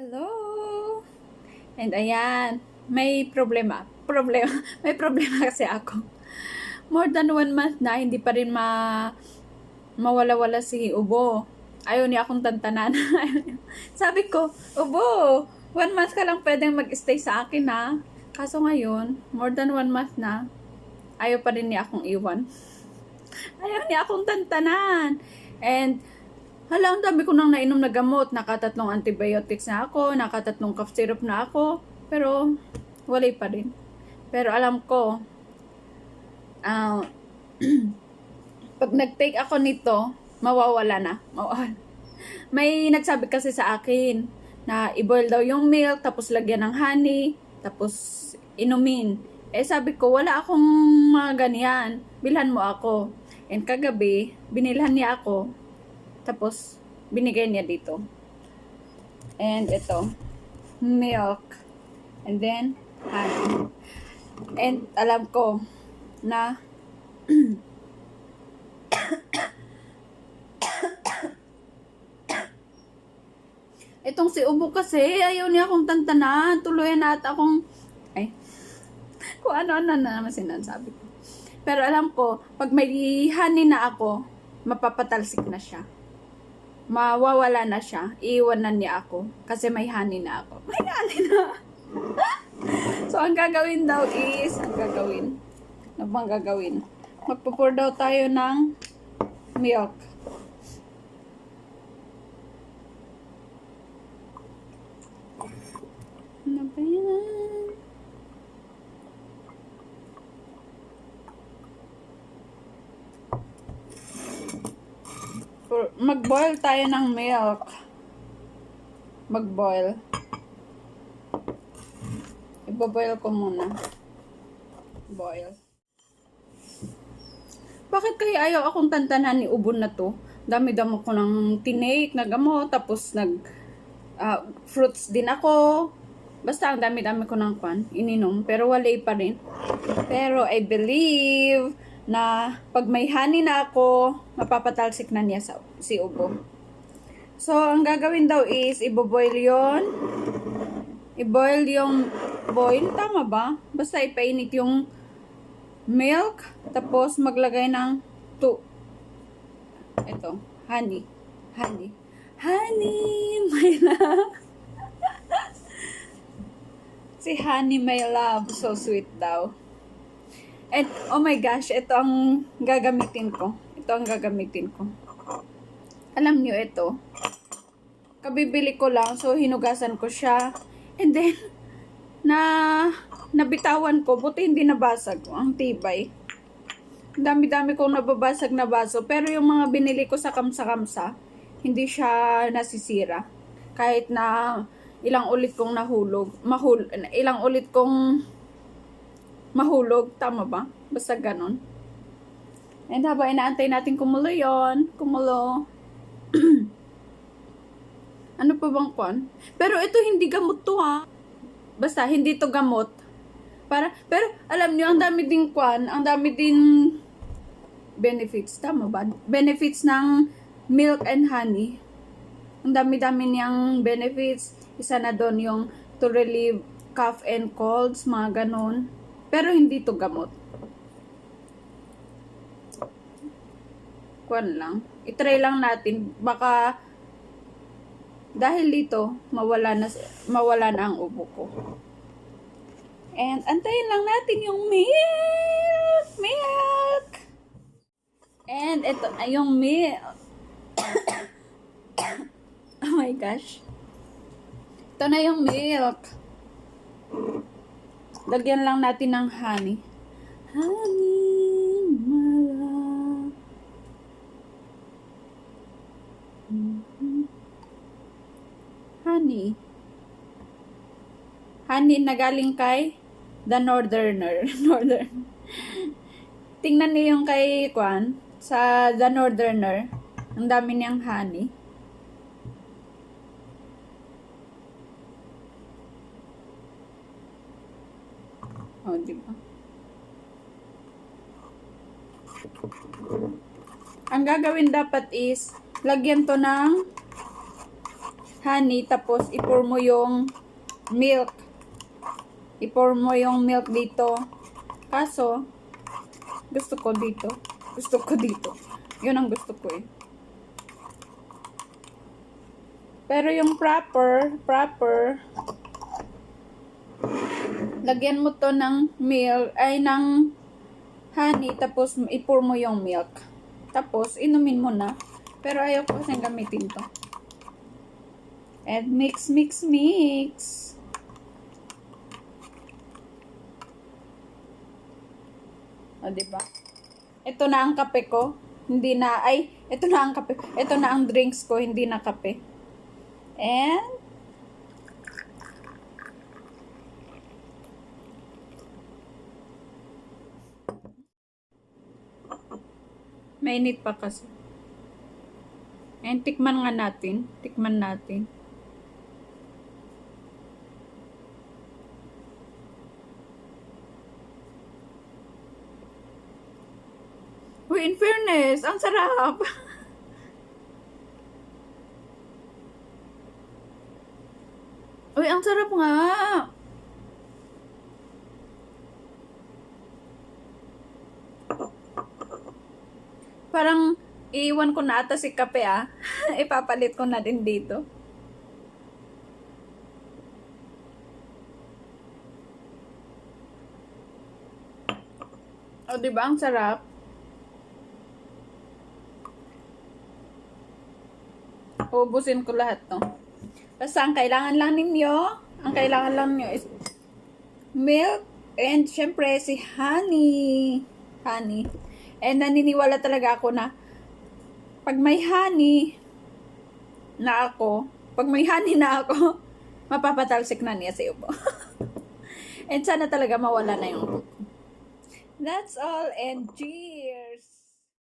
Hello! And ayan, may problema. May problema kasi ako. More than 1 month na, hindi pa rin mawala-wala si Ubo. Ayaw niya akong tantanan. Sabi ko, Ubo, 1 month ka lang pwedeng mag-stay sa akin ha. Kaso ngayon, more than 1 month na, ayaw pa rin niya akong iwan. Ayaw niya akong tantanan. And hala, ang dami ko nang nainom na gamot. Nakatatlong antibiotics na ako, nakatatlong cough syrup na ako. Pero, wala pa rin. Pero alam ko, ah, pag nag-take ako nito, mawawala na. Mawawala. May nagsabi kasi sa akin na i-boil daw yung milk, tapos lagyan ng honey, tapos inumin. Eh sabi ko, wala akong mga ganyan. Bilhan mo ako. And kagabi, binilhan niya ako. Tapos, binigay niya dito. And ito, milk. And then, honey. And alam ko na itong si Ubo kasi, ayaw niya akong tantanan. Tuluyan na at akong, kung ano-ano na naman sinasabi ko. Pero alam ko, pag may honey na ako, mapapatalsik na siya. Mawawala na siya. Iiwanan niya ako. Kasi may honey na ako. May honey na. So, ang gagawin daw is, ano bang gagawin? Magpupur daw tayo ng milk. Ano ba yan? Mag-boil tayo ng milk. Mag-boil. Ibo-boil ko muna. Boil. Bakit kaya ayaw akong tantanan ni Ubon na to? Dami-dami ko ng tinake na gamot, tapos fruits din ako. Basta ang dami-dami ko ng ininom, pero wala pa rin. Pero I believe na pag may honey na ako, mapapatalsik na niya si Ubo. So, ang gagawin daw is, iboboil yon. I-boil yung boil, tama ba? Basta ipainit yung milk, tapos maglagay ng honey, my love. Si honey, my love, so sweet daw. And, oh my gosh, ito ang gagamitin ko. Alam niyo ito. Kabibili ko lang, so hinugasan ko siya. And then, nabitawan ko, buti hindi nabasag. Ang tibay. Dami-dami kong nababasag na baso. Pero yung mga binili ko sa kamsa-kamsa, hindi siya nasisira. Kahit na ilang ulit kong mahulog, tama ba? Basta ganon. And habang inaantay natin kumulo yon, ano pa bang Pero ito hindi gamot to ha. Basta hindi to gamot. Pero alam niyo, ang dami din benefits, tama ba? Benefits ng milk and honey. Ang dami-dami niyang benefits. Isa na doon yung to relieve cough and colds, mga ganon. Pero hindi to gamot. Lang. I-try lang natin. Baka dahil dito, mawala na ang ubo ko. And antayin lang natin yung milk. And ito na yung milk. Oh my gosh. Ito na yung milk. Lagyan lang natin ng honey. Honey, my love. Honey na galing kay The Northerner. Tingnan niyo yung kay sa The Northerner. Ang dami niyang honey. Oh, diba? Ang gagawin dapat is, lagyan to ng honey, tapos i-pour mo yung milk. I-pour mo yung milk dito. Kaso, gusto ko dito. Gusto ko dito. Yun ang gusto ko eh. Pero yung proper, lagyan mo to ng milk, ay ng honey, tapos i-pour mo yung milk. Tapos, inumin mo na. Pero ayaw ko kasing gamitin to. And mix. O, diba? Ito na ang kape ko. Hindi na, ito na ang kape. Ito na ang drinks ko, hindi na kape. And, mainit pa kasi. And, tikman nga natin. Tikman natin. Uy, in fairness, ang sarap. Uy, ang sarap nga. Parang iiwan ko na ata si kape ah. Ipapalit ko na din dito. O, diba? Ang sarap. Ubusin ko lahat to. Basta ang kailangan lang ninyo is milk and syempre si honey. And naniniwala talaga ako na pag may honey na ako, mapapatalsik na niya si Ubo. And sana talaga mawala na yung buko. That's all and cheers!